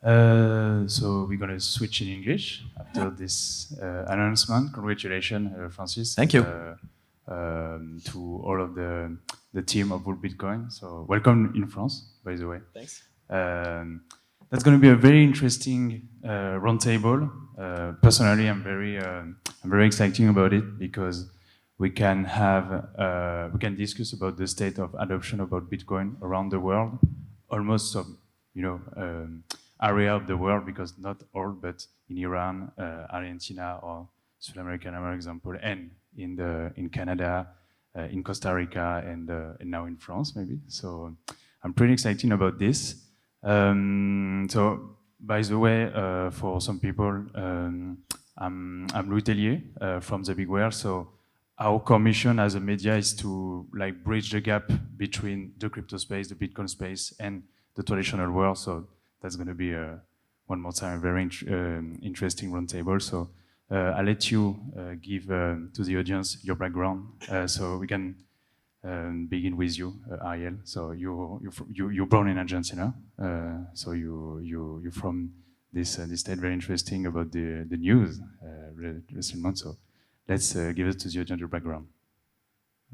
So we're going to switch in English after this announcement. Congratulations, Francis. Thank you. To all of the team of Bull Bitcoin. So welcome in France, by the way. Thanks. That's going to be a very interesting roundtable. Personally, I'm very excited about it because we can discuss about the state of adoption about Bitcoin around the world, almost some area of the world, because not all, but in Iran, Argentina, or South American, example, and in Canada, in Costa Rica, and now in France, maybe. So I'm pretty excited about this. So, by the way, for some people, I'm Louis Tellier from The Big Whale. So our core mission as a media is to bridge the gap between the crypto space, the Bitcoin space, and the traditional world. So that's going to be one more time a very interesting roundtable. So I'll let you give to the audience your background, so we can begin with you, Ariel. So you're born in Argentina. So you're from this state. Very interesting about the news recent months. So let's give it to the audience your background.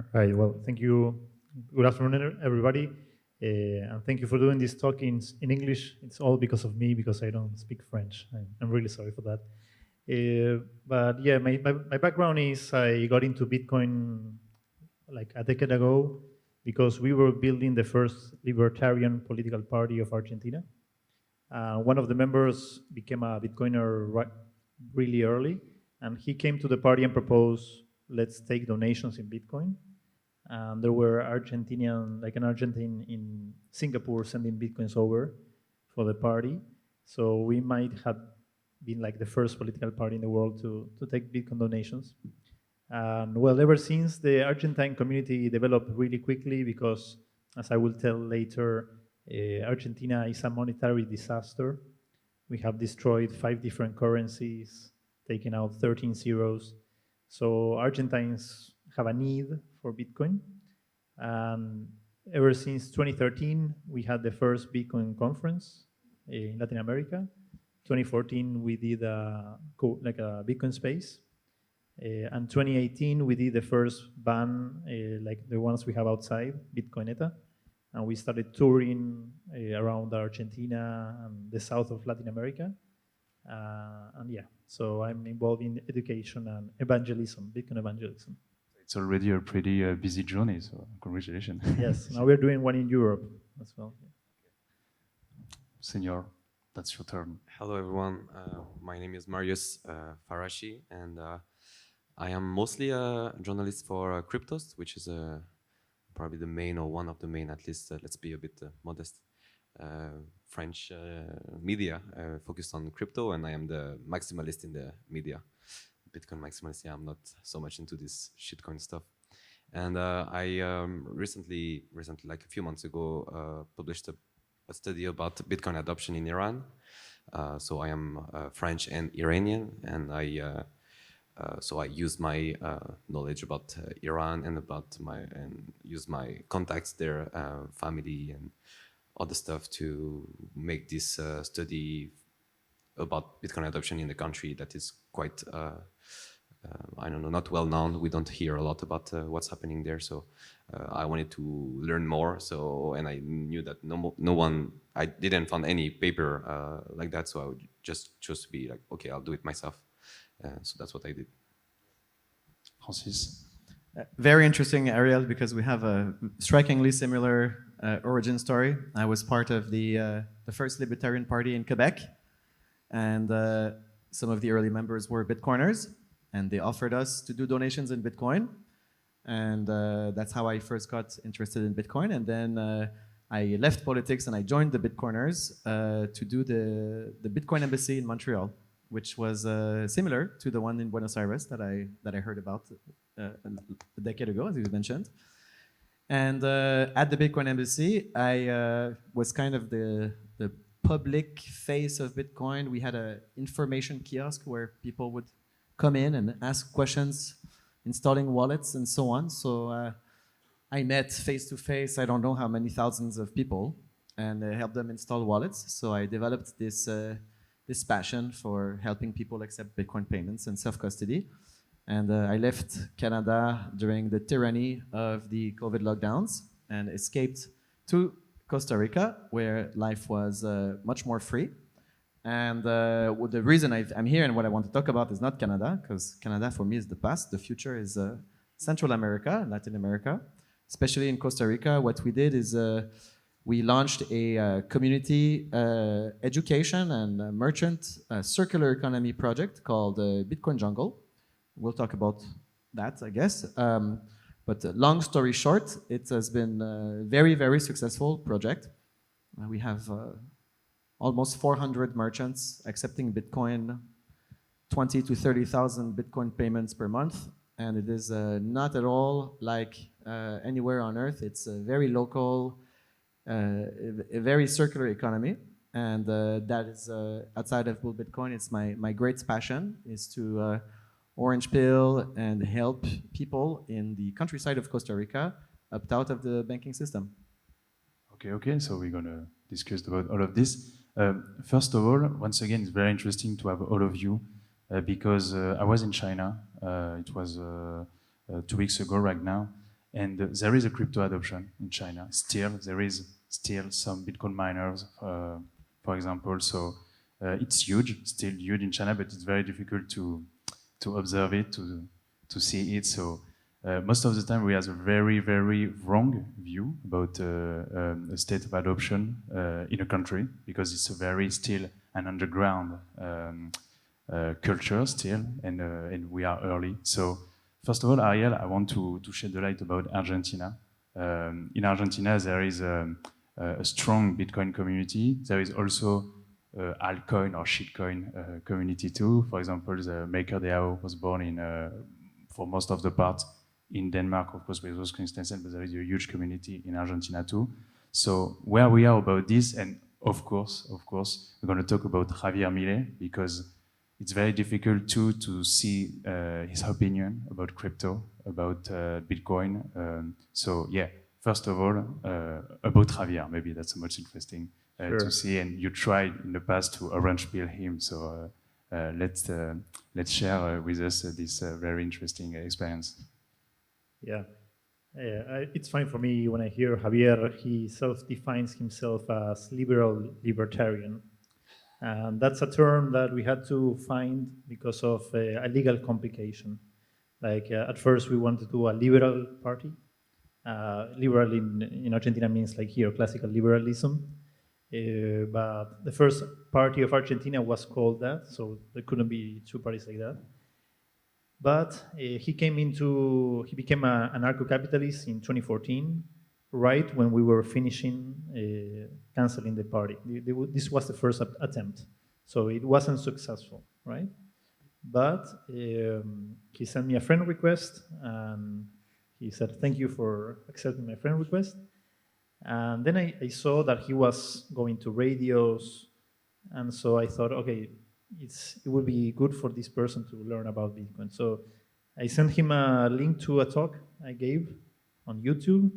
All right. Well, thank you. Good afternoon, everybody. And thank you for doing this talk in English. It's all because of me, because I don't speak French. I'm really sorry for that. But yeah, my background is I got into Bitcoin like a decade ago because we were building the first libertarian political party of Argentina. One of the members became a Bitcoiner really early, and he came to the party and proposed, let's take donations in Bitcoin. And there were an Argentine in Singapore sending Bitcoins over for the party. So we might have been like the first political party in the world to take Bitcoin donations. And well, ever since, the Argentine community developed really quickly because, as I will tell later, Argentina is a monetary disaster. We have destroyed 5 different currencies, taken out 13 zeros. So Argentines have a need for Bitcoin. And ever since 2013, we had the first Bitcoin conference in Latin America. 2014, we did a Bitcoin space. And 2018, we did the first ban, like the ones we have outside, Bitcoineta. And we started touring around Argentina and the south of Latin America. And yeah, so I'm involved in education and evangelism, Bitcoin evangelism. It's already a pretty busy journey, so congratulations. Yes, now we're doing one in Europe as well. Senor, that's your turn. Hello, everyone. My name is Marius Farashi, and I am mostly a journalist for Cryptos, which is probably the main, or one of the main, at least, let's be a bit modest, French media focused on crypto, and I am the maximalist in the media. Bitcoin maximalist. Yeah, I'm not so much into this shitcoin stuff. And I recently, like a few months ago, published a study about Bitcoin adoption in Iran. So I am French and Iranian, and so I use my knowledge about Iran and use my contacts there, family and other stuff to make this study about Bitcoin adoption in the country that is quite, I don't know, not well known. We don't hear a lot about what's happening there. So I wanted to learn more. And I knew that no one, I didn't find any paper like that. So I would just chose to be like, okay, I'll do it myself. So that's what I did. Francis? Very interesting, Ariel, because we have a strikingly similar origin story. I was part of the first Libertarian Party in Quebec, and some of the early members were Bitcoiners, and they offered us to do donations in Bitcoin, and that's how I first got interested in Bitcoin. And then I left politics and I joined the Bitcoiners to do the Bitcoin embassy in Montreal, which was similar to the one in Buenos Aires that I heard about a decade ago, as you mentioned. And at the Bitcoin embassy, I was kind of the public face of Bitcoin. We had an information kiosk where people would come in and ask questions, installing wallets and so on. So I met face to face, I don't know how many thousands of people. and help them install wallets. So I developed this passion for helping people accept Bitcoin payments and self-custody. And I left Canada during the tyranny of the COVID lockdowns and escaped to Costa Rica, where life was much more free. And the reason I'm here and what I want to talk about is not Canada, because Canada for me is the past. The future is Central America, Latin America. Especially in Costa Rica, what we did is we launched a community education and merchant circular economy project called Bitcoin Jungle. We'll talk about that, I guess. But long story short, it has been a very, very successful project. We have almost 400 merchants accepting Bitcoin, 20 to 30,000 Bitcoin payments per month. And it is not at all like anywhere on earth. It's a very local, a very circular economy. And that is outside of Bull Bitcoin, it's my great passion is to orange pill and help people in the countryside of Costa Rica opt out of the banking system. Okay, so we're going to discuss about all of this. First of all, once again, it's very interesting to have all of you because I was in China. It was 2 weeks ago right now. And there is a crypto adoption in China. There is still some Bitcoin miners, for example. So it's huge, still huge in China, but it's very difficult to observe it, to see it. So most of the time we have a very, very wrong view about a state of adoption in a country because it's a very still an underground culture still, and we are early. So first of all, Ariel, I want to shed the light about Argentina. In Argentina, there is a strong Bitcoin community. There is also altcoin or shitcoin community too. For example, the Maker DAO was born in, for most of the part, in Denmark, of course, with those instances, but there is a huge community in Argentina too. So where we are about this, and of course, we're going to talk about Javier Milei because it's very difficult to see his opinion about crypto, about Bitcoin. So yeah, first of all, about Javier, maybe that's the most interesting to see. And you tried in the past to orange pill him, so let's share with us this very interesting experience. Yeah, it's fine for me when I hear Javier. He self-defines himself as liberal libertarian. And that's a term that we had to find because of a legal complication. Like at first we wanted to do a liberal party. Liberal in Argentina means like here, classical liberalism. But the first party of Argentina was called that, so there couldn't be two parties like that. But he became an anarcho-capitalist in 2014, right when we were finishing canceling the party. This was the first attempt, so it wasn't successful, right? But he sent me a friend request, and he said, "Thank you for accepting my friend request." And then I saw that he was going to radios, and so I thought, okay, it would be good for this person to learn about Bitcoin. So I sent him a link to a talk I gave on YouTube,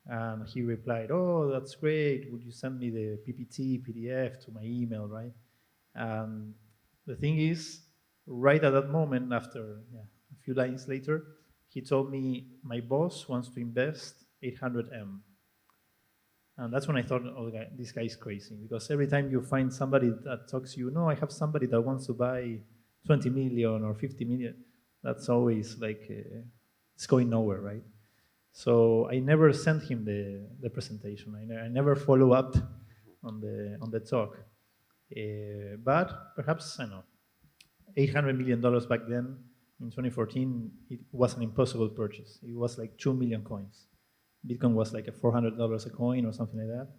and he replied, "Oh, that's great. Would you send me the PPT, PDF to my email, right?" And the thing is, right at that moment, after a few lines later, he told me, "My boss wants to invest 800M." And that's when I thought, oh, this guy is crazy. Because every time you find somebody that talks to you, no, I have somebody that wants to buy 20 million or 50 million, that's always like, it's going nowhere, right? So I never sent him the presentation. I never follow up on the talk. But perhaps, I don't know, $800 million back then, in 2014, it was an impossible purchase. It was like 2 million coins. Bitcoin was like a $400 a coin or something like that.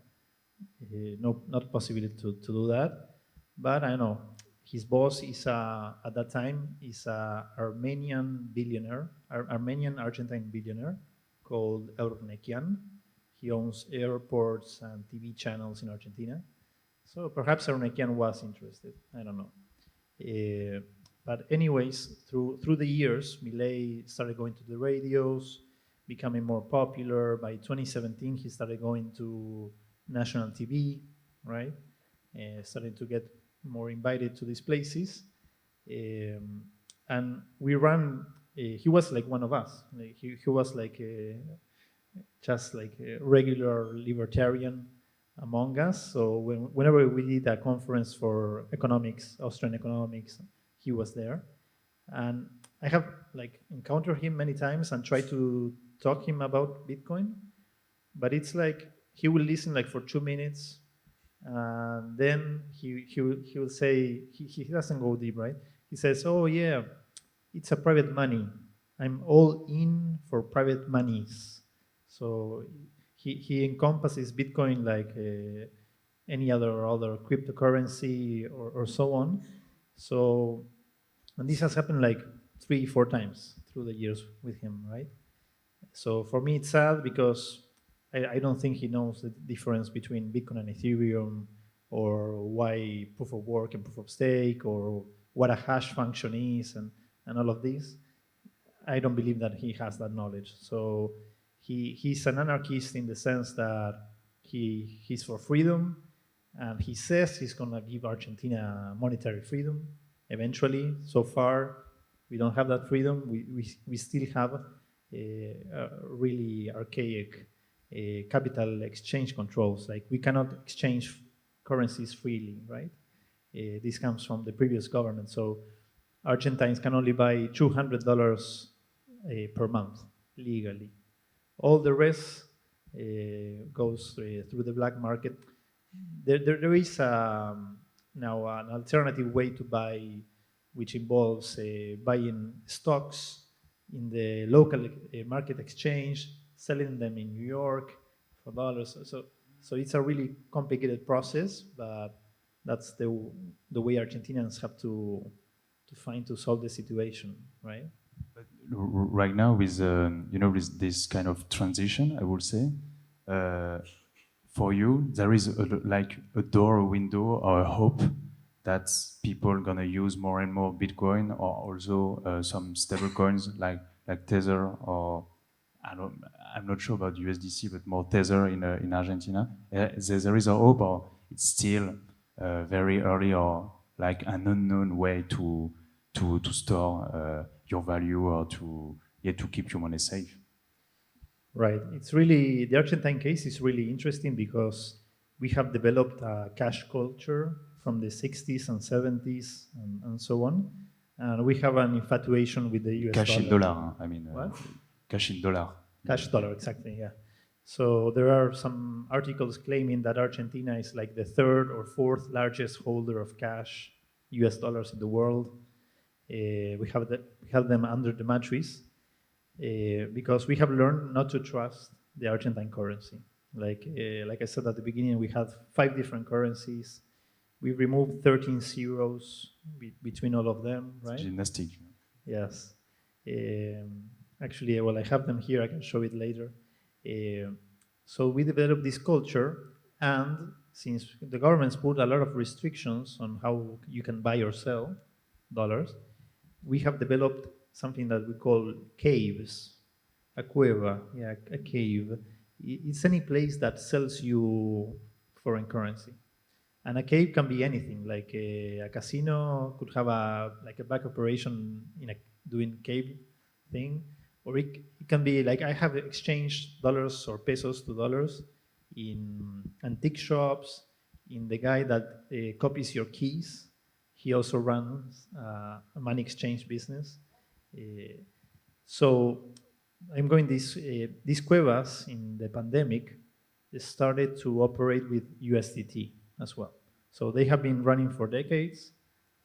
No, not possible to do that. But I don't know. His boss is at that time is a Armenian billionaire, Armenian Argentine billionaire called Eurnekian. He owns airports and TV channels in Argentina. So perhaps Eurnekian was interested. I don't know. But anyways, through the years, Milei started going to the radios, becoming more popular. By 2017, he started going to national TV, right? Starting to get more invited to these places. And we ran, he was like one of us. Like he was like just like a regular libertarian among us. So whenever we did a conference for economics, Austrian economics, he was there. And I have like encountered him many times and tried to talk him about Bitcoin, but it's like he will listen like for 2 minutes, and then he will say he doesn't go deep, right? He says, "Oh yeah, it's a private money. I'm all in for private monies." So he encompasses Bitcoin like any other cryptocurrency or so on. So, and this has happened like 3-4 times through the years with him, right? So for me, it's sad because I don't think he knows the difference between Bitcoin and Ethereum, or why proof of work and proof of stake, or what a hash function is, and all of this. I don't believe that he has that knowledge. So he's an anarchist in the sense that he's for freedom, and he says he's going to give Argentina monetary freedom eventually. So far, we don't have that freedom. We still have a really archaic capital exchange controls. Like we cannot exchange currencies freely, right? This comes from the previous government. So Argentines can only buy $200 per month legally. All the rest goes through the black market. There is now an alternative way to buy, which involves buying stocks in the local market exchange, selling them in New York for dollars. So it's a really complicated process, but that's the way Argentinians have to find to solve the situation, right? But right now, with with this kind of transition, I would say, for you, there is like a door, a window, or a hope that people are gonna use more and more Bitcoin, or also some stable coins like Tether, or I'm not sure about USDC, but more Tether in Argentina. There is a hope, or it's still very early, or like an unknown way to store your value, or to keep your money safe. Right. It's really, the Argentine case is really interesting because we have developed a cash culture from the 60s and 70s and so on. And we have an infatuation with the US Cash dollar. in dollar, I mean. What? Cash in dollar. Cash dollar, exactly, yeah. So there are some articles claiming that Argentina is like the 3rd or 4th largest holder of cash, US dollars in the world. We have them under the mattress because we have learned not to trust the Argentine currency. Like I said at the beginning, we had 5 different currencies. We removed 13 zeros between all of them, right? It's gymnastic. Yes. Actually, well, I have them here. I can show it later. So we developed this culture, and since the governments put a lot of restrictions on how you can buy or sell dollars, we have developed something that we call caves, a cueva, yeah, a cave. It's any place that sells you foreign currency. And a cave can be anything, like a casino could have a back operation doing cave thing, or it can be like I have exchanged dollars or pesos to dollars in antique shops, in the guy that copies your keys. He also runs a money exchange business. So I'm going these cuevas in the pandemic started to operate with USDT as well. So they have been running for decades,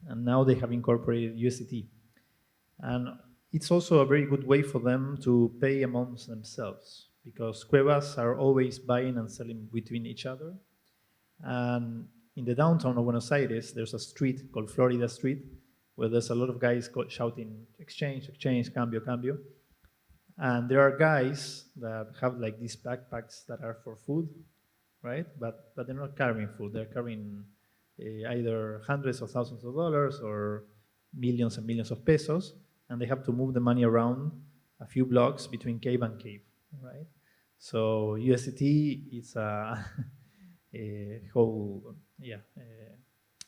and now they have incorporated USDT. And it's also a very good way for them to pay amongst themselves, because cuevas are always buying and selling between each other. And in the downtown of Buenos Aires, there's a street called Florida Street, where there's a lot of guys shouting, exchange, exchange, cambio, cambio. And there are guys that have like these backpacks that are for food, right? But they're not carrying food. They're carrying either hundreds of thousands of dollars or millions and millions of pesos, and they have to move the money around a few blocks between cave and cave, right? So USDT is whole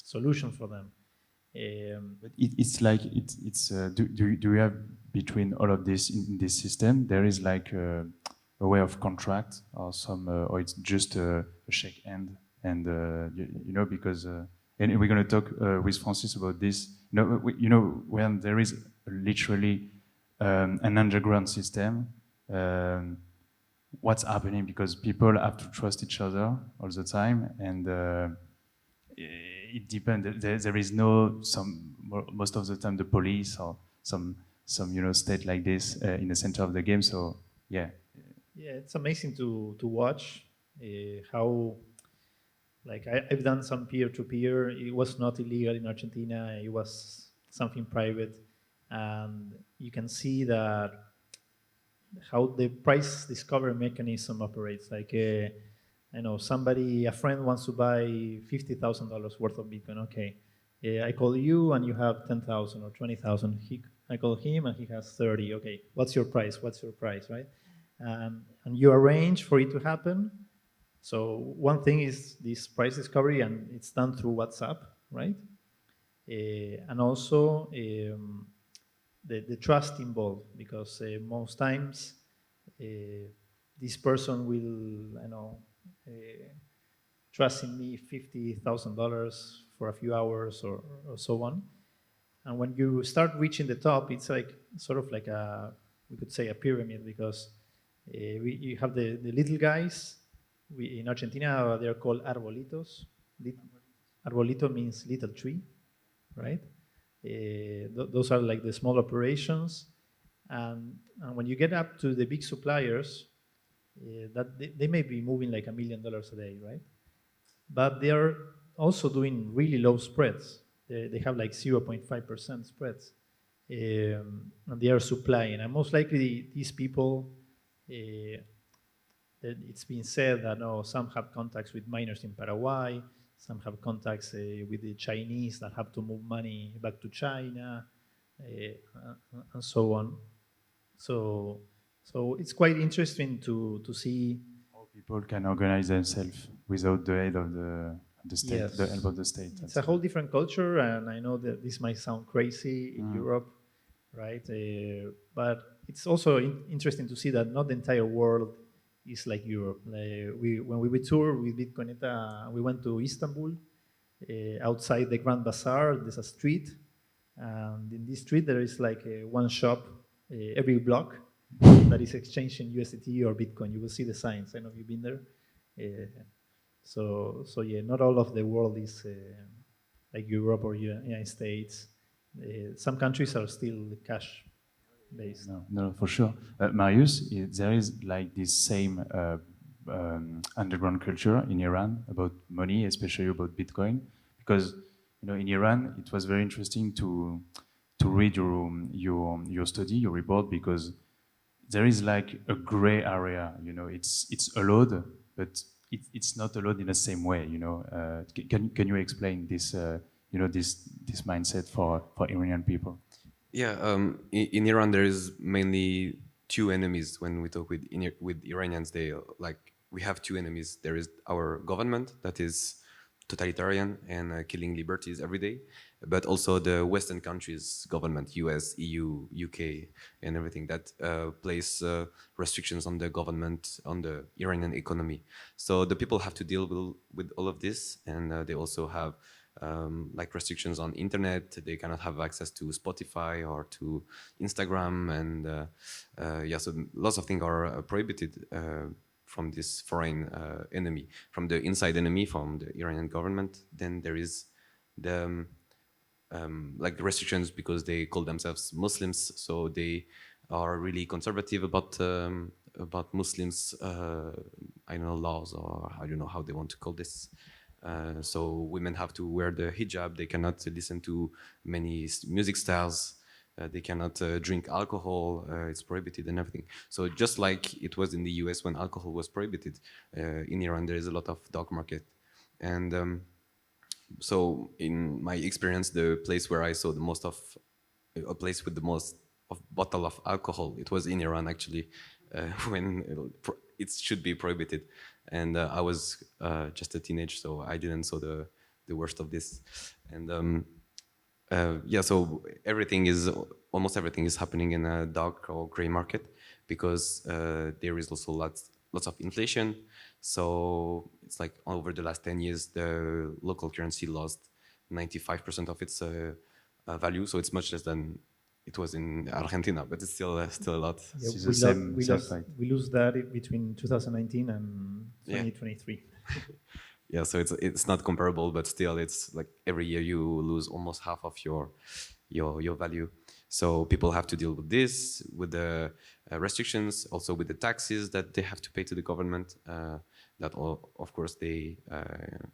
solution for them. But it's like do you have between all of this in this system there is like a way of contract or some or it's just a shake hand and you know because and we're going to talk with Francis about this. You know when there is literally an underground system. What's happening because people have to trust each other all the time and it depends. There is no most of the time the police or some state like this in the center of the game. So yeah, it's amazing to watch how like I've done some peer-to-peer. It was not illegal in Argentina. It was something private, and you can see that how the price discovery mechanism operates. Like, I know a friend wants to buy $50,000 worth of Bitcoin. Okay, I call you and you have 10,000 or 20,000. I call him and he has 30. Okay, what's your price? What's your price, right? And you arrange for it to happen. So one thing is this price discovery, and it's done through WhatsApp, right? And also the trust involved, because most times this person will, trust in me $50,000 for a few hours or so on. And when you start reaching the top, it's like sort of like we could say a pyramid, because you have the little guys. In Argentina, they're called arbolitos. Arbolito means little tree, right? Those are like the small operations. And when you get up to the big suppliers, that they may be moving like $1 million a day, right? But they are also doing really low spreads. They have like 0.5% spreads. And they are supplying. And most likely these people, it's been said that some have contacts with miners in Paraguay, some have contacts with the Chinese that have to move money back to China, and so on. So it's quite interesting to see how people can organize themselves without the aid of the state, yes. the help of the state. It's a whole different culture, and I know that this might sound crazy in Europe, right? But it's also interesting to see that not the entire world is like Europe. When we toured with Bitcoineta, we went to Istanbul. Outside the Grand Bazaar, there's a street, and in this street there is like one shop every block that is exchanging USDT or Bitcoin. You will see the signs. I know you've been there. So yeah, not all of the world is like Europe or United States. Some countries are still cash based. No, for sure. Marius, there is like this same underground culture in Iran about money, especially about Bitcoin, because in Iran it was very interesting to read your study, your report, because there is like a gray area. It's allowed, but it's not allowed in the same way. Can you explain this? This mindset for Iranian people? Yeah, in Iran there is mainly two enemies when we talk with Iranians. We have two enemies. There is our government that is totalitarian and killing liberties every day, but also the Western countries' government, US, EU, UK, and everything that place restrictions on the government, on the Iranian economy. So the people have to deal with all of this, and they also have like restrictions on internet. They cannot have access to Spotify or to Instagram, and so lots of things are prohibited from this foreign enemy, from the inside enemy, from the Iranian government. Then there is the like the restrictions because they call themselves Muslims, so they are really conservative about Muslims. I don't know, laws, or I don't know how they want to call this. So women have to wear the hijab. They cannot listen to many music styles. They cannot drink alcohol. It's prohibited and everything. So just like it was in the US when alcohol was prohibited, in Iran there is a lot of dark market. And so in my experience, the place where I saw a place with the most of bottle of alcohol, it was in Iran actually, when it should be prohibited. And I was just a teenager, so I didn't saw the worst of this. And yeah, so almost everything is happening in a dark or gray market, because there is also lots of inflation. So it's like over the last 10 years, the local currency lost 95% of its value. So it's much less than it was in Argentina, but it's still a lot. Yeah, It's the same fight. we lose that between 2019 and 2023. Yeah, so it's not comparable, but still, it's like every year you lose almost half of your value. So people have to deal with this, with the restrictions, also with the taxes that they have to pay to the government. That all, of course, they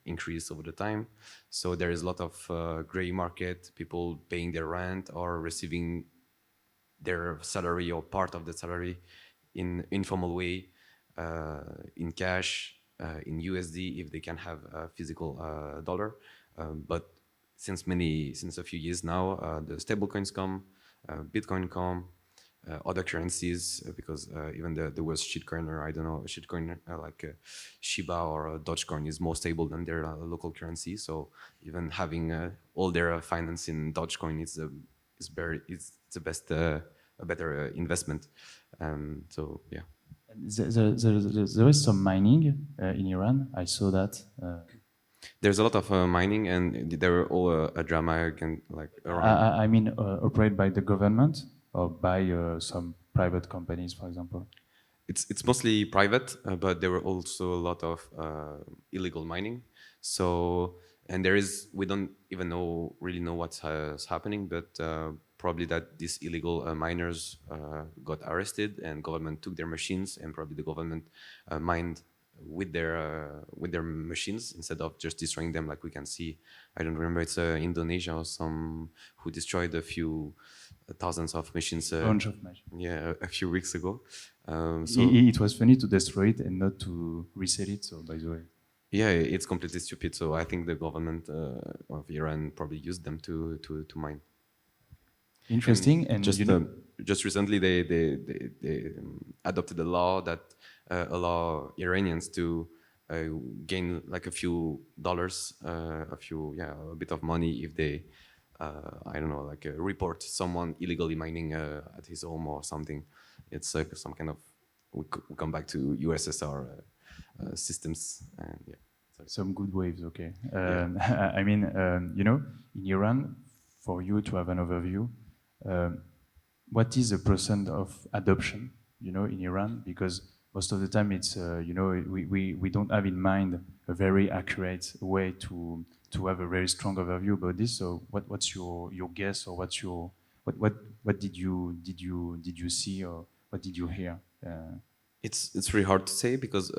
increase over the time. So there is a lot of gray market, people paying their rent or receiving their salary or part of the salary in informal way, in cash, in USD, if they can have a physical dollar. But since a few years now, the stablecoins come, Bitcoin come, other currencies, because even the worst shitcoin, or I don't know, shitcoin like Shiba or Dogecoin is more stable than their local currency. So even having all their finance in Dogecoin is the best, a better investment. So yeah. There is some mining in Iran. I saw that. There's a lot of mining, and there were all a drama again, like around. I mean, operated by the government or by some private companies, for example. It's mostly private, but there were also a lot of illegal mining. So, and we don't even really know what's happening, but probably that these illegal miners got arrested, and government took their machines, and probably the government mined with their machines instead of just destroying them, like we can see. I don't remember, it's Indonesia or some who destroyed a few thousands of machines. Bunch of machines. Yeah, a few weeks ago. So it was funny to destroy it and not to reset it. So by the way. Yeah, it's completely stupid. So I think the government of Iran probably used them to mine. Interesting. And just recently they adopted a law that allow Iranians to gain like a few dollars, a bit of money if they, I don't know, like report someone illegally mining at his home or something. It's like some kind of, we come back to USSR systems, and yeah. Some good waves, okay. Yeah. I mean, in Iran, for you to have an overview, what is the % of adoption, in Iran? Because most of the time it's, we don't have in mind a very accurate way to have a very strong overview about this. So what's your guess, or what did you see, or what did you hear? It's really hard to say, because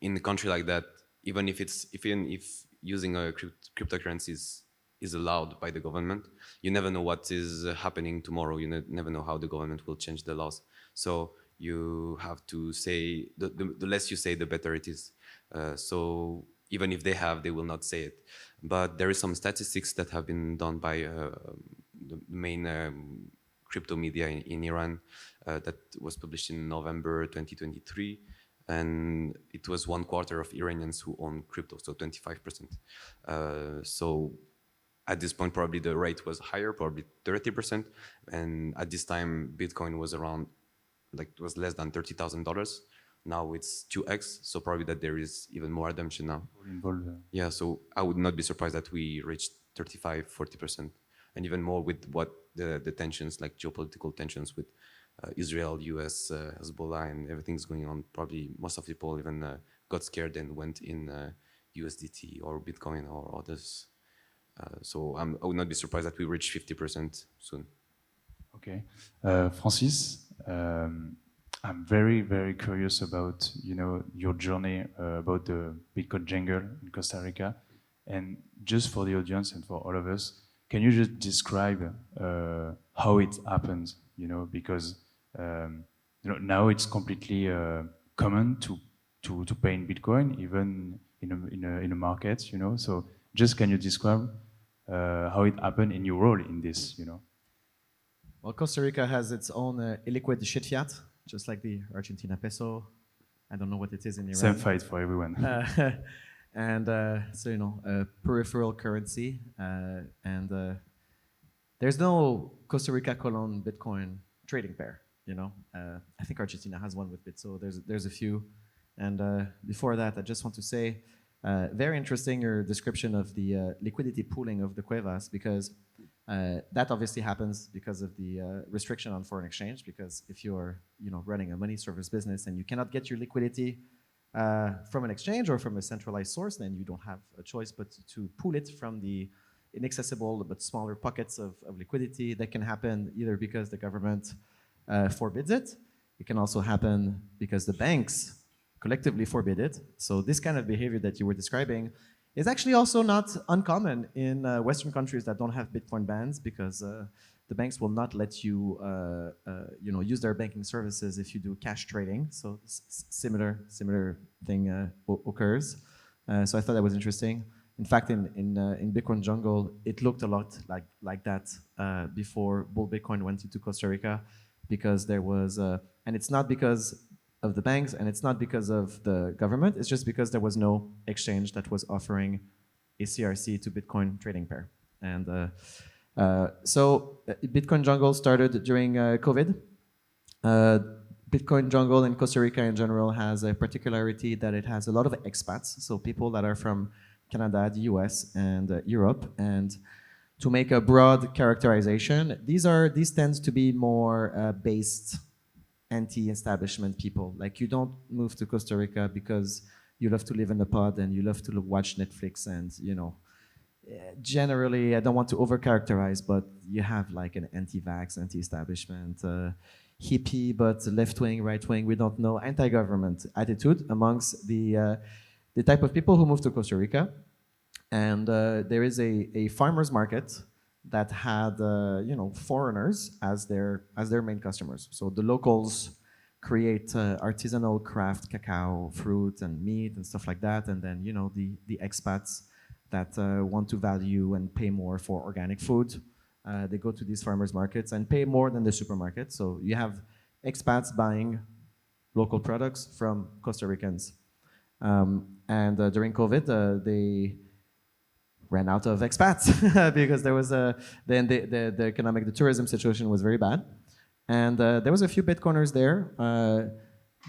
in a country like that, even if using a cryptocurrencies is allowed by the government, you never know what is happening tomorrow. You never know how the government will change the laws. So you have to say, the less you say, the better it is. So even if they will not say it. But there is some statistics that have been done by the main crypto media in Iran that was published in November 2023. And it was 1/4 of Iranians who own crypto, so 25%. So at this point, probably the rate was higher, probably 30%. And at this time, Bitcoin was around, like, it was less than $30,000. Now it's 2x, so probably that there is even more adoption now. Yeah, so I would not be surprised that we reached 35-40%, and even more with what the tensions, like geopolitical tensions with Israel, US, Hezbollah, and everything's going on. Probably most of the people even got scared and went in USDT or Bitcoin or others. So I would not be surprised that we reach 50% soon. Okay, Francis, I'm very, very curious about your journey about the Bitcoin jungle in Costa Rica, and just for the audience and for all of us, can you just describe how it happened? Because now it's completely common to pay in Bitcoin, even in a market. So just can you describe how it happened and your role in this? Well, Costa Rica has its own illiquid shit fiat, just like the Argentina peso. I don't know what it is in Iran. Same fight for everyone. And so, a peripheral currency. And there's no Costa Rica Colon Bitcoin trading pair. I think Argentina has one with Bit, so there's a few. And before that, I just want to say, very interesting your description of the liquidity pooling of the cuevas, because that obviously happens because of the restriction on foreign exchange. Because if you're running a money service business and you cannot get your liquidity from an exchange or from a centralized source, then you don't have a choice but to pool it from the inaccessible but smaller pockets of liquidity. That can happen either because the government forbids it. It can also happen because the banks collectively forbid it. So this kind of behavior that you were describing is actually also not uncommon in Western countries that don't have Bitcoin bans, because the banks will not let you, use their banking services if you do cash trading. So similar thing occurs. So I thought that was interesting. In fact, in Bitcoin jungle, it looked a lot like that before Bull Bitcoin went into Costa Rica, because there was, and it's not because of the banks, and it's not because of the government, it's just because there was no exchange that was offering a CRC to Bitcoin trading pair. And so Bitcoin jungle started during COVID. Bitcoin jungle in Costa Rica in general has a particularity that it has a lot of expats, so people that are from Canada, the US, and Europe. And to make a broad characterization, these tend to be more based anti-establishment people. Like, you don't move to Costa Rica because you love to live in a pod and you love to watch Netflix, and generally, I don't want to overcharacterize, but you have like an anti-vax, anti-establishment, hippie, but left-wing, right-wing, we don't know, anti-government attitude amongst the type of people who move to Costa Rica. And there is a farmers market that had foreigners as their main customers. So the locals create artisanal craft cacao, fruit, and meat and stuff like that, and then the expats that want to value and pay more for organic food, they go to these farmers markets and pay more than the supermarket. So you have expats buying local products from Costa Ricans. And during COVID, they ran out of expats because there was then the tourism situation was very bad, and there was a few Bitcoiners there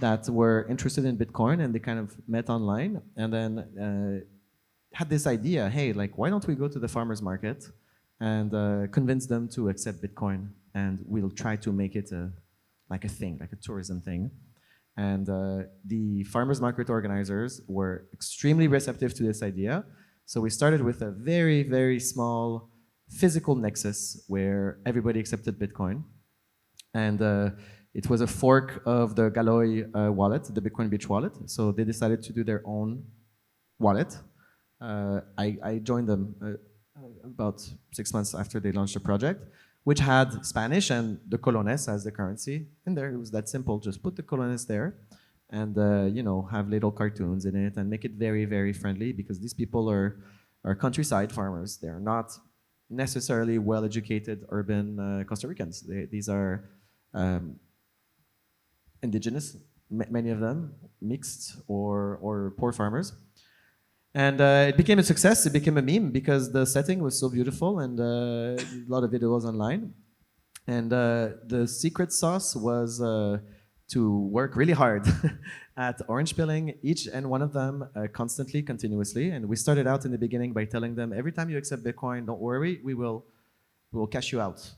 that were interested in Bitcoin, and they kind of met online, and then had this idea, hey, like, why don't we go to the farmers market and convince them to accept Bitcoin, and we'll try to make it like a tourism thing. And the farmers market organizers were extremely receptive to this idea. So we started with a very, very small physical nexus where everybody accepted Bitcoin. And it was a fork of the Galoy wallet, the Bitcoin Beach wallet. So they decided to do their own wallet. I joined them about 6 months after they launched the project, which had Spanish and the colones as the currency in there. It was that simple. Just put the colones there and have little cartoons in it and make it very, very friendly, because these people are countryside farmers. They're not necessarily well-educated urban Costa Ricans. These are indigenous, many of them, mixed or poor farmers. And it became a success. It became a meme because the setting was so beautiful, and a lot of videos online. And the secret sauce was to work really hard at orange pilling each and one of them constantly, continuously. And we started out in the beginning by telling them, every time you accept Bitcoin, don't worry, we will cash you out.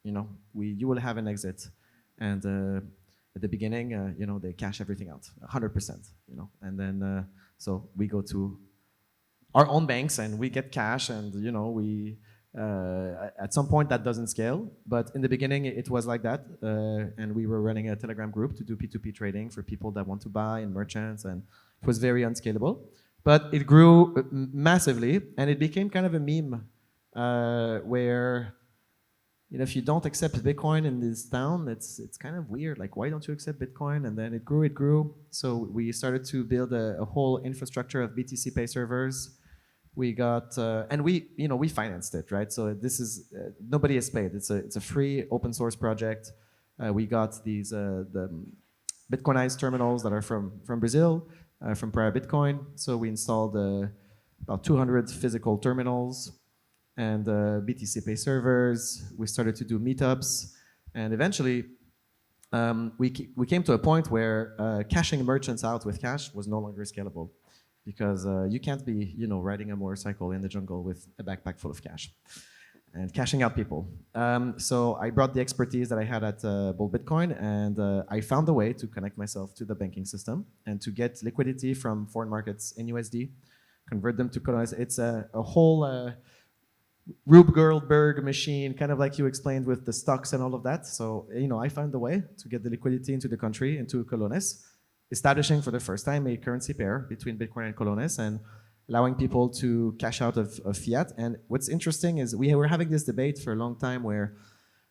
You will have an exit. And at the beginning, they cash everything out, 100%. And then so we go to our own banks and we get cash, and we at some point that doesn't scale, but in the beginning it was like that, and we were running a Telegram group to do P2P trading for people that want to buy and merchants, and it was very unscalable, but it grew massively, and it became kind of a meme where if you don't accept Bitcoin in this town, it's kind of weird. Like, why don't you accept Bitcoin? And then it grew. So we started to build a whole infrastructure of BTC Pay servers. We got and we financed it, right? So this is nobody has paid. It's a free open source project. We got these Bitcoinized terminals that are from Brazil, from Prior Bitcoin. So we installed about 200 physical terminals and BTC Pay servers. We started to do meetups, and eventually we came to a point where cashing merchants out with cash was no longer scalable, because you can't be, riding a motorcycle in the jungle with a backpack full of cash and cashing out people. So I brought the expertise that I had at Bull Bitcoin, and I found a way to connect myself to the banking system and to get liquidity from foreign markets in USD, convert them to colonize. It's a whole Rube Goldberg machine, kind of like you explained with the stocks and all of that. So, I found a way to get the liquidity into the country, into colones, establishing for the first time a currency pair between Bitcoin and colones, and allowing people to cash out of fiat. And what's interesting is we were having this debate for a long time where,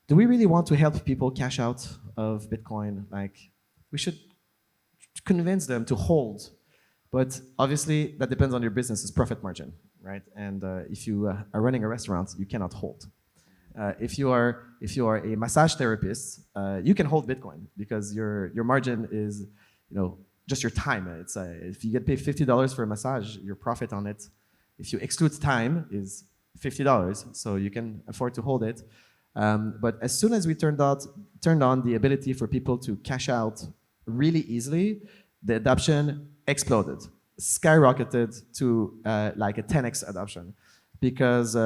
do we really want to help people cash out of Bitcoin? Like, we should convince them to hold. But obviously, that depends on your business's profit margin, right? And if you are running a restaurant, you cannot hold. If you are a massage therapist, you can hold Bitcoin because your margin is, just your time. It's if you get paid $50 for a massage, your profit on it, if you exclude time, is $50. So you can afford to hold it. But as soon as we turned on the ability for people to cash out really easily, the adoption exploded, skyrocketed to like a 10x adoption. Because,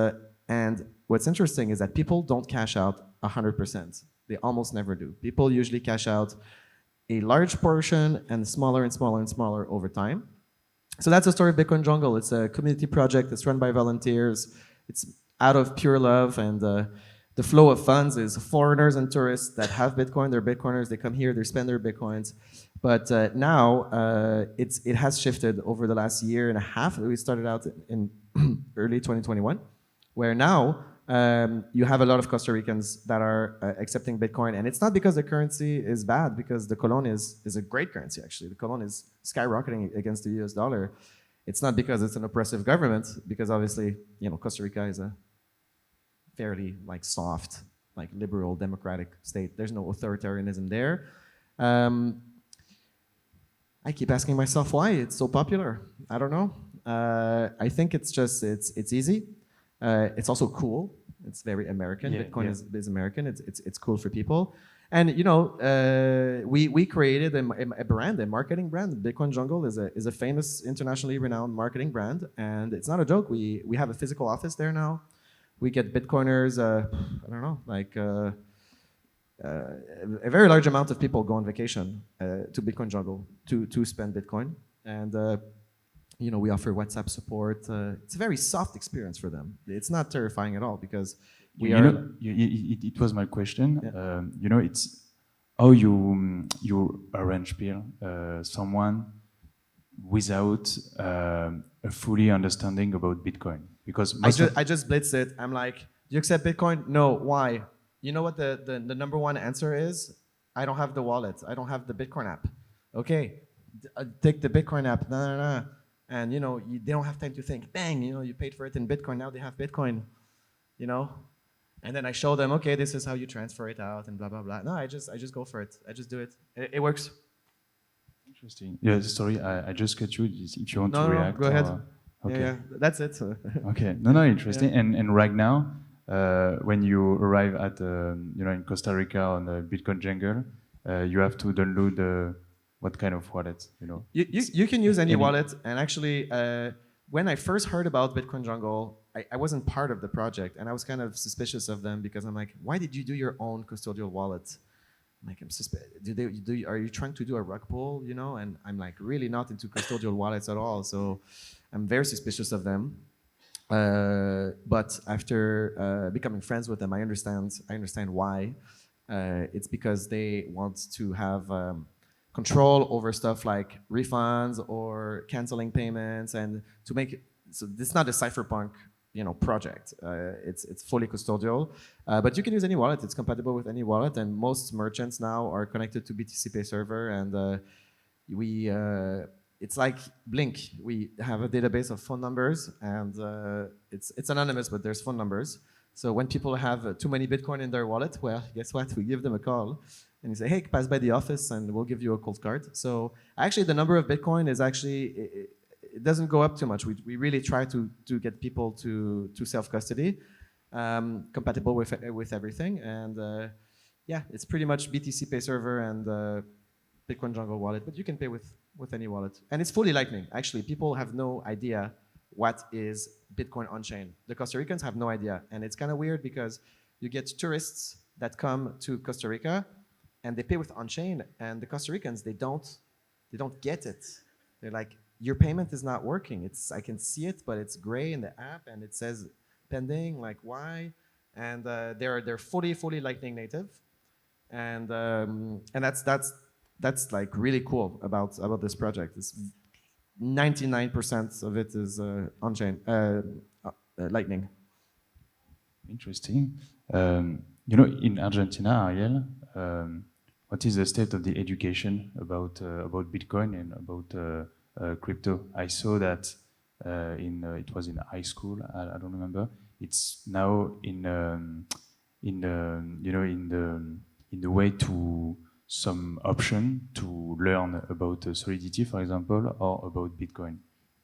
and what's interesting is that people don't cash out 100%. They almost never do. People usually cash out a large portion and smaller and smaller and smaller over time. So that's the story of Bitcoin Jungle. It's a community project that's run by volunteers. It's out of pure love, and the flow of funds is foreigners and tourists that have Bitcoin. They're Bitcoiners. They come here. They spend their Bitcoins. But now it has shifted over the last year and a half. We started out in early 2021, where now you have a lot of Costa Ricans that are accepting Bitcoin. And it's not because the currency is bad, because the colon is a great currency, actually. The colon is skyrocketing against the US dollar. It's not because it's an oppressive government, because obviously, Costa Rica is a fairly soft, liberal, democratic state. There's no authoritarianism there. I keep asking myself why it's so popular. I don't know. I think it's just, it's easy. It's also cool. It's very American. Yeah, Bitcoin yeah. is American. It's cool for people. And we created a brand, a marketing brand. Bitcoin Jungle is a famous, internationally renowned marketing brand, and it's not a joke. We have a physical office there now. We get Bitcoiners. I don't know, a very large amount of people go on vacation to Bitcoin Jungle to spend Bitcoin, and we offer WhatsApp support. It's a very soft experience for them. It's not terrifying at all, because it was my question. Yeah. It's how you arrange someone without a fully understanding about Bitcoin, because I just blitzed it. I'm like, do you accept Bitcoin? No. Why? You know what the number one answer is? I don't have the wallet. I don't have the Bitcoin app. Okay, take the Bitcoin app. No. And they don't have time to think. Bang, you paid for it in Bitcoin. Now they have Bitcoin. And then I show them, okay, this is how you transfer it out, and blah blah blah. No, I just go for it. I just do it. It works. Interesting. Yeah, sorry, I just cut you. If you want to No, react, go ahead. Okay. Yeah, that's it. Okay. No, interesting. Yeah. And right now, when you arrive at in Costa Rica on the Bitcoin jungle, you have to download what kind of wallet? You can use any wallet. And actually, when I first heard about Bitcoin Jungle, I wasn't part of the project, and I was kind of suspicious of them, because I'm like, why did you do your own custodial wallet? I'm like, are you trying to do a rug pull? And I'm like really not into custodial wallets at all, so I'm very suspicious of them. But after becoming friends with them, I understand why. It's because they want to have control over stuff like refunds or canceling payments, and to make it so this is not a cypherpunk project. It's fully custodial, but you can use any wallet. It's compatible with any wallet, and most merchants now are connected to BTC Pay server, and it's like Blink. We have a database of phone numbers, and it's anonymous, but there's phone numbers. So when people have too many Bitcoin in their wallet, well, guess what? We give them a call and you say, hey, pass by the office and we'll give you a cold card. So actually the number of Bitcoin is actually, it doesn't go up too much. We really try to get people to self-custody, compatible with everything. And yeah, it's pretty much BTC Pay Server and Bitcoin Jungle wallet, but you can pay with any wallet. And it's fully Lightning. Actually, people have no idea what is Bitcoin on-chain. The Costa Ricans have no idea. And it's kind of weird because you get tourists that come to Costa Rica and they pay with on-chain, and the Costa Ricans, they don't get it. They're like, your payment is not working. I can see it, but it's gray in the app and it says pending, like why? And they're fully Lightning native. And that's like really cool about this project. It's 99% of it is on-chain, Lightning. Interesting. You know, in Argentina, Ariel, what is the state of the education about Bitcoin and about crypto? I saw that it was in high school. I don't remember. It's now in the way to some option to learn about Solidity, for example, or about Bitcoin.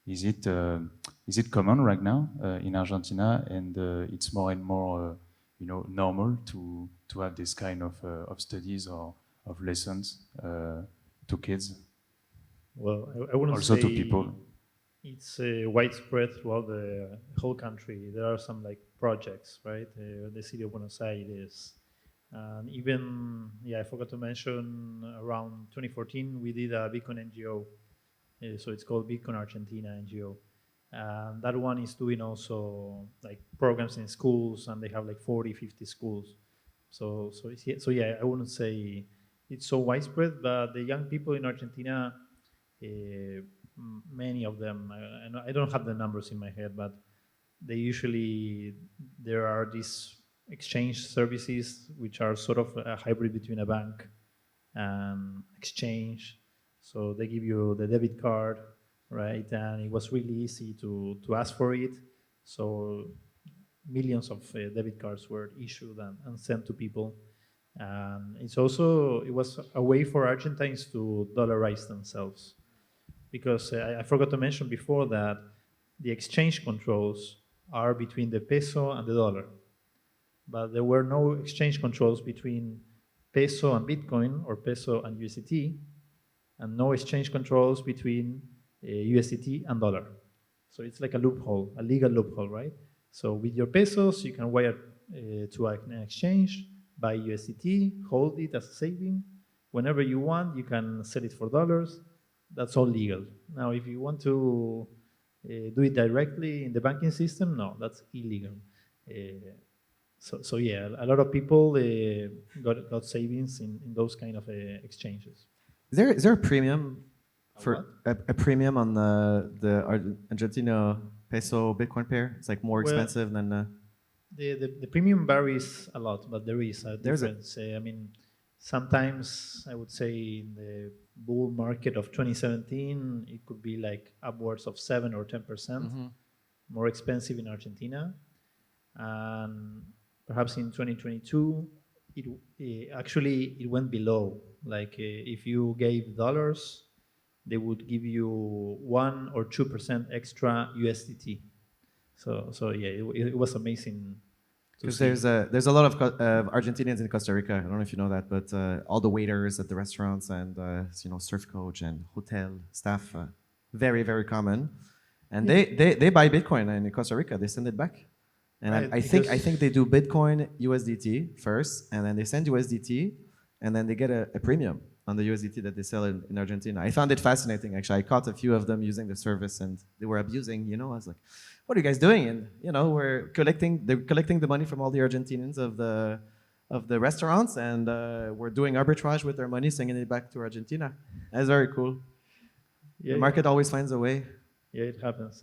Is it common right now in Argentina, and it's more and more normal to have this kind of studies or of lessons to kids? Well, I wouldn't Also say to people. It's widespread throughout the whole country. There are some like projects, right? The city of Buenos Aires. And even, I forgot to mention, around 2014, we did a Bitcoin NGO. So it's called Bitcoin Argentina NGO. And that one is doing also like programs in schools, and they have like 40, 50 schools. So yeah, I wouldn't say it's so widespread, but the young people in Argentina, many of them, I don't have the numbers in my head, but there are these exchange services which are sort of a hybrid between a bank and exchange. So they give you the debit card, right? And it was really easy to ask for it. So millions of debit cards were issued and sent to people. And it was a way for Argentines to dollarize themselves. Because I forgot to mention before that the exchange controls are between the peso and the dollar. But there were no exchange controls between peso and Bitcoin or peso and USDT, and no exchange controls between USDT and dollar. So it's like a loophole, a legal loophole, right? So with your pesos, you can wire to an exchange, buy USDT, hold it as a saving. Whenever you want, you can sell it for dollars. That's all legal. Now, if you want to do it directly in the banking system, no, that's illegal. So yeah, a lot of people got savings in those kind of exchanges. Is there a premium for a premium on the Argentina peso Bitcoin pair? It's like more expensive than the premium varies a lot, but there is a difference. I mean, sometimes I would say in the bull market of 2017, it could be like upwards of 7 or 10% more expensive in Argentina, and perhaps in 2022, it went below. Like if you gave dollars, they would give you 1 or 2% extra USDT. So yeah, it was amazing. Because there's a lot of Argentinians in Costa Rica. I don't know if you know that, but all the waiters at the restaurants and surf coach and hotel staff, very very common, and they buy Bitcoin in Costa Rica. They send it back, and right, I think they do Bitcoin USDT first, and then they send USDT, and then they get a premium on the USDT that they sell in Argentina. I found it fascinating, actually. I caught a few of them using the service, and they were abusing. I was like, what are you guys doing? And they're collecting the money from all the Argentinians of the restaurants, and we're doing arbitrage with their money, sending it back to Argentina. That's very cool. Yeah, the market always finds a way. Yeah, it happens.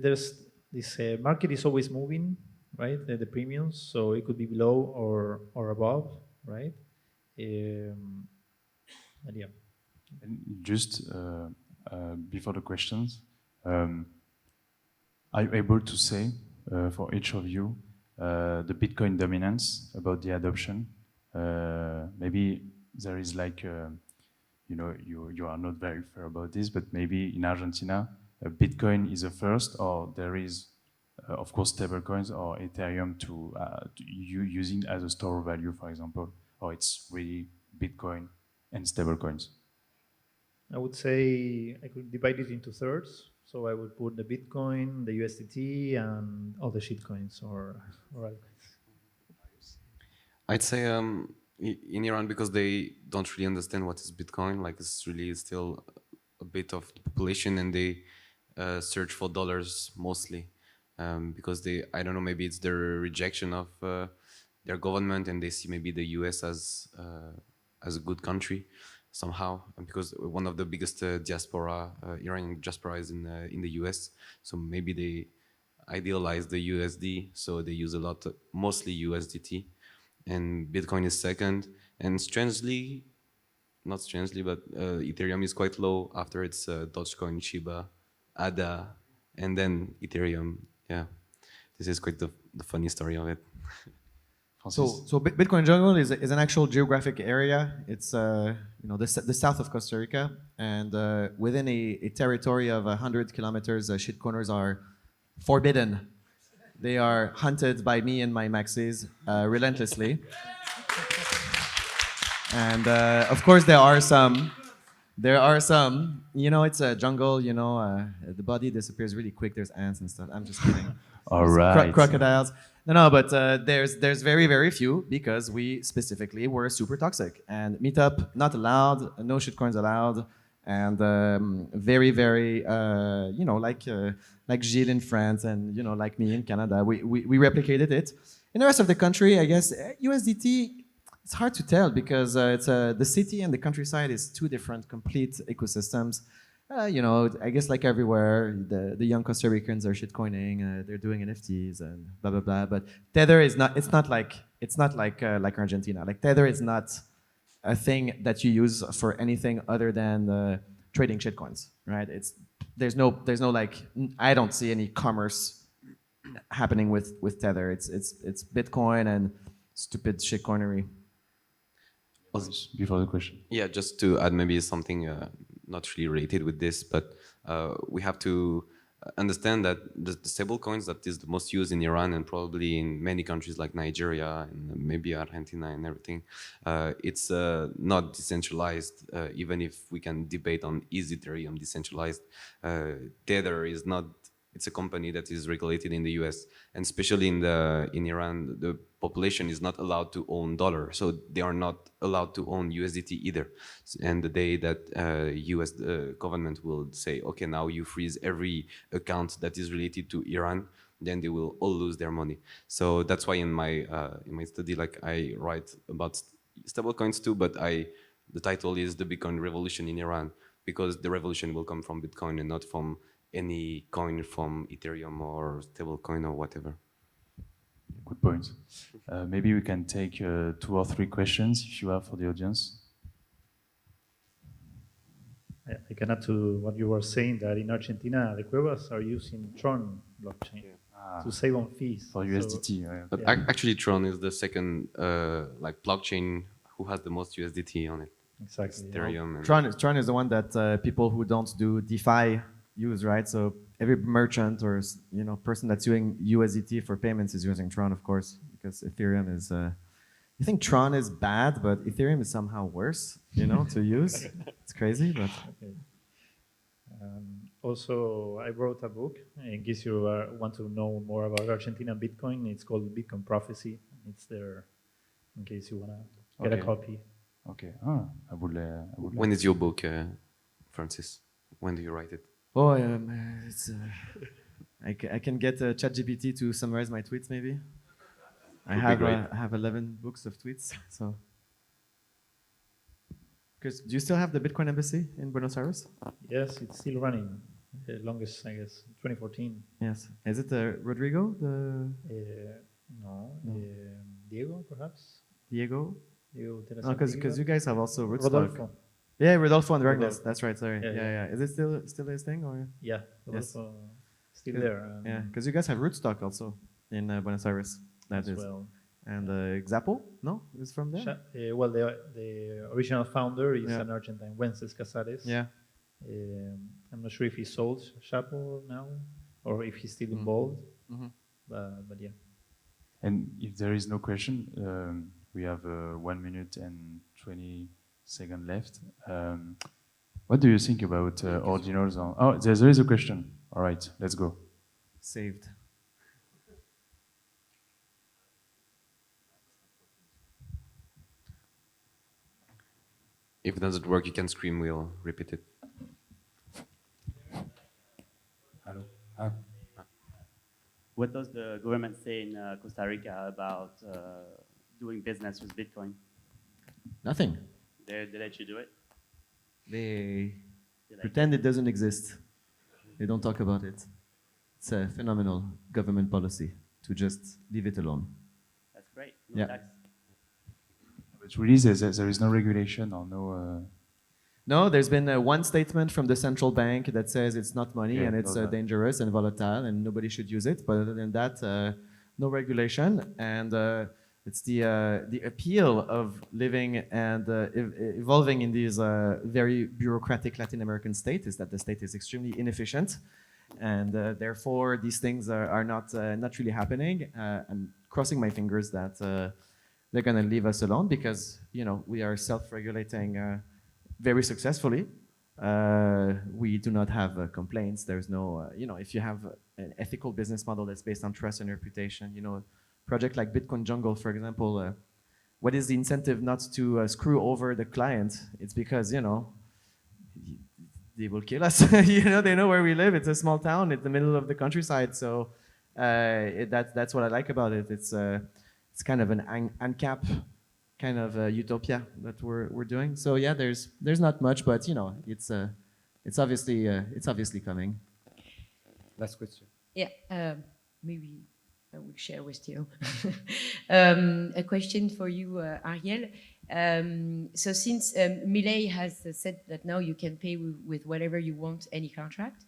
There's this market is always moving, right? The premiums, so it could be below or above, right? And just before the questions, are you able to say for each of you the Bitcoin dominance about the adoption? Maybe there is like, you know, you are not very fair about this, but maybe in Argentina, Bitcoin is the first, or there is, of course, stablecoins or Ethereum to using as a store of value, for example, or it's really Bitcoin and stablecoins. I would say I could divide it into thirds. So I would put the Bitcoin, the USDT, and all the shitcoins or altcoins. I'd say in Iran, because they don't really understand what is Bitcoin, like it's really still a bit of the population, and they search for dollars mostly, because they, I don't know, maybe it's their rejection of their government, and they see maybe the US as a good country somehow, and because one of the biggest diaspora, Iranian diaspora is in the US, so maybe they idealize the USD, so they use a lot, mostly USDT, and Bitcoin is second, and strangely, not strangely, but Ethereum is quite low after it's Dogecoin, Shiba, ADA, and then Ethereum. Yeah, this is quite the funny story of it. So Bitcoin jungle is an actual geographic area. It's you know, the south of Costa Rica, and within a territory of 100 kilometers, shitcoiners are forbidden. They are hunted by me and my maxis relentlessly. And of course, there are some. You know, it's a jungle. You know, the body disappears really quick. There's ants and stuff. I'm just kidding. All right. Crocodiles. No, but there's very few, because we specifically were super toxic, and meetup not allowed, no shitcoins allowed, and very you know, like Gilles in France, and you know, like me in Canada, we replicated it. In the rest of the country, I guess USDT, it's hard to tell, because it's the city and the countryside is two different complete ecosystems. You know, I guess like everywhere, the young Costa Ricans are shitcoining, they're doing NFTs and blah blah blah. But Tether is not. It's not like Argentina. Like Tether is not a thing that you use for anything other than trading shitcoins, right? There's no like, I don't see any commerce happening with Tether. It's Bitcoin and stupid shitcoinery. Before the question. Yeah, just to add maybe something not really related with this, but we have to understand that the stable coins that is the most used in Iran and probably in many countries like Nigeria and maybe Argentina and everything, it's not decentralized, even if we can debate on is Ethereum decentralized. Tether is not. It's a company that is regulated in the US, and especially in Iran, the population is not allowed to own dollar, so they are not allowed to own USDT either. And the day that US government will say, okay, now you freeze every account that is related to Iran, then they will all lose their money. So that's why in my study, like I write about stablecoins too, but the title is The Bitcoin Revolution in Iran, because the revolution will come from Bitcoin and not from any coin from Ethereum or stablecoin or whatever. Good point. Maybe we can take 2 or 3 questions if you have for the audience. I can add to what you were saying, that in Argentina, the cuevas are using Tron blockchain to save on fees. For USDT. But actually Tron is the second like blockchain who has the most USDT on it. Exactly. Ethereum. And Tron is the one that people who don't do DeFi use, right? So every merchant or, you know, person that's using USDT for payments is using Tron, of course, because Ethereum is. You think Tron is bad, but Ethereum is somehow worse, you know, to use. It's crazy, but. Okay. Also, I wrote a book in case you want to know more about Argentina and Bitcoin. It's called Bitcoin Prophecy. It's there in case you want to get a copy. Okay. I would when is your book, Francis? When do you write it? Oh, it's. I can get ChatGPT to summarize my tweets, maybe. I have 11 books of tweets, so. Chris, do you still have the Bitcoin embassy in Buenos Aires? Yes, it's still running. The longest, I guess, 2014. Yes. Is it Rodrigo? No. Diego, perhaps? Diego? Diego Teresa. No, because you guys have also Rootstock. Rodolfo. Yeah, Rodolfo and Ragnas. Rodolfo. That's right. Sorry. Yeah. Is it still his thing or? Yeah. Yes. Rodolfo still there. Yeah, because you guys have rootstock also in Buenos Aires. That as is. well. And Xapo, no, is from there. Well, the original founder is Yeah. an Argentine, Wences Casares. Yeah. I'm not sure if he sold Chapo now or if he's still involved, but yeah. And if there is no question, we have 1 minute and 20 seconds left. What do you think about ordinals? Oh, there is a question. All right, let's go. Saved. If it doesn't work, you can scream. We'll repeat it. Hello. What does the government say in Costa Rica about doing business with Bitcoin? Nothing. They let you do it? They They like- pretend it doesn't exist. They don't talk about it. It's a phenomenal government policy to just leave it alone. That's great. No Yeah. tax. But really, there is no regulation or no. No, there's been one statement from the central bank that says it's not money Yeah, and it's know that. dangerous and volatile and nobody should use it. But other than that, no regulation. And it's the appeal of living and evolving in these very bureaucratic Latin American states is that the state is extremely inefficient. And therefore, these things are not really happening. I'm crossing my fingers that they're going to leave us alone because, we are self-regulating very successfully. We do not have complaints. There's no, if you have an ethical business model that's based on trust and reputation, a project like Bitcoin Jungle, for example, what is the incentive not to screw over the client? It's because, they will kill us. They know where we live. It's a small town in the middle of the countryside. So that's what I like about it. It's kind of an uncapped kind of utopia that we're doing. So yeah, there's not much, but it's obviously coming. Last question. Yeah, maybe I will share with you. A question for you, Ariel. So since Millet has said that now you can pay with whatever you want, any contract,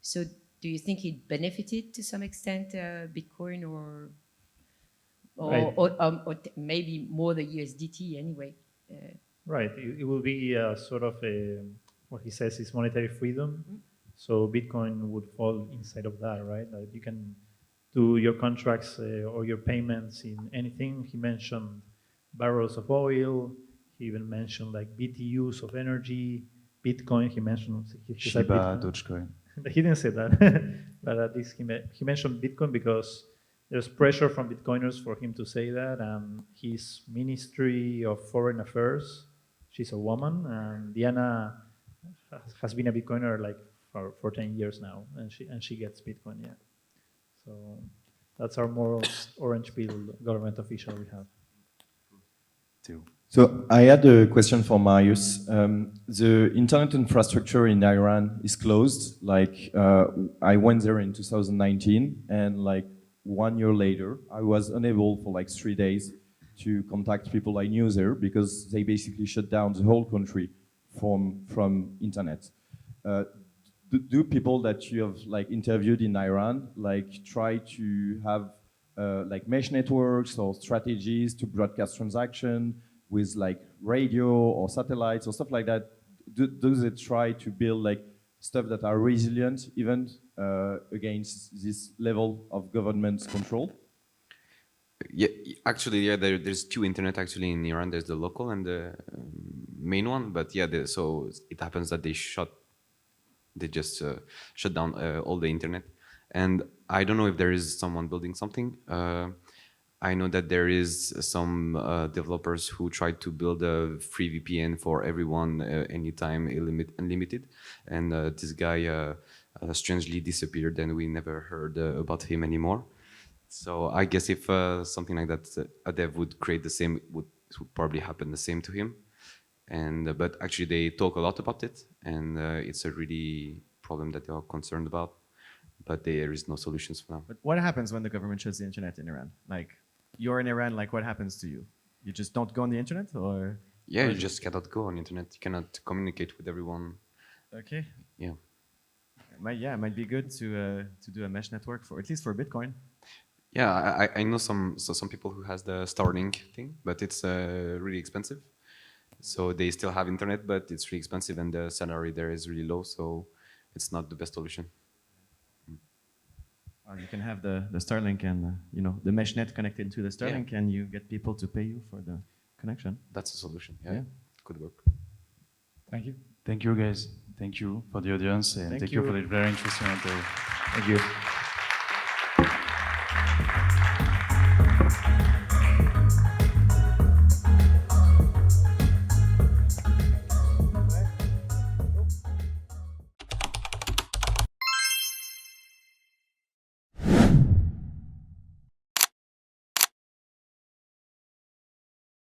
so do you think it benefited to some extent Bitcoin or Right. maybe more the USDT anyway? Right. It will be sort of what he says is monetary freedom. So Bitcoin would fall inside of that, right? Like you can do your contracts or your payments in anything. He mentioned barrels of oil. He even mentioned like BTUs of energy. Bitcoin. He mentioned he said Shiba, Bitcoin. Dogecoin. He didn't say that, but at least he mentioned Bitcoin because there's pressure from Bitcoiners for him to say that, and his Ministry of Foreign Affairs, she's a woman, and Diana has been a Bitcoiner like for 10 years now, and she gets Bitcoin, yeah. So that's our most orange pill government official we have. So I had a question for Marius. The internet infrastructure in Iran is closed. Like I went there in 2019, and like 1 year later, I was unable for like 3 days to contact people I knew there because they basically shut down the whole country from internet. Do people that you have like interviewed in Iran like try to have like mesh networks or strategies to broadcast transaction with like radio or satellites or stuff like that? Do they try to build like stuff that are resilient even against this level of government control? Yeah, actually, yeah, there's two internet actually in Iran. There's the local and the main one. But yeah, so it happens that they just shut down all the internet. And I don't know if there is someone building something. I know that there is some developers who tried to build a free VPN for everyone anytime, unlimited. And this guy strangely disappeared and we never heard about him anymore. So I guess if something like that, a dev would create the same, would probably happen the same to him. And but actually they talk a lot about it, and it's a really problem that they are concerned about. But there is no solutions for now. But what happens when the government shuts the internet in Iran? Like, you're in Iran, like what happens to you? You just don't go on the internet, or? Yeah, you just cannot go on the internet. You cannot communicate with everyone. Okay. Yeah. It might be good to do a mesh network for at least for Bitcoin. Yeah, I know some people who has the Starlink thing, but it's really expensive. So they still have internet, but it's really expensive, and the salary there is really low, so it's not the best solution. You can have the Starlink and the mesh net connected to the Starlink, and you get people to pay you for the connection. That's a solution. Yeah, could work. Thank you. Thank you, guys. Thank you for the audience, and thank you for the very interesting interview. Thank you.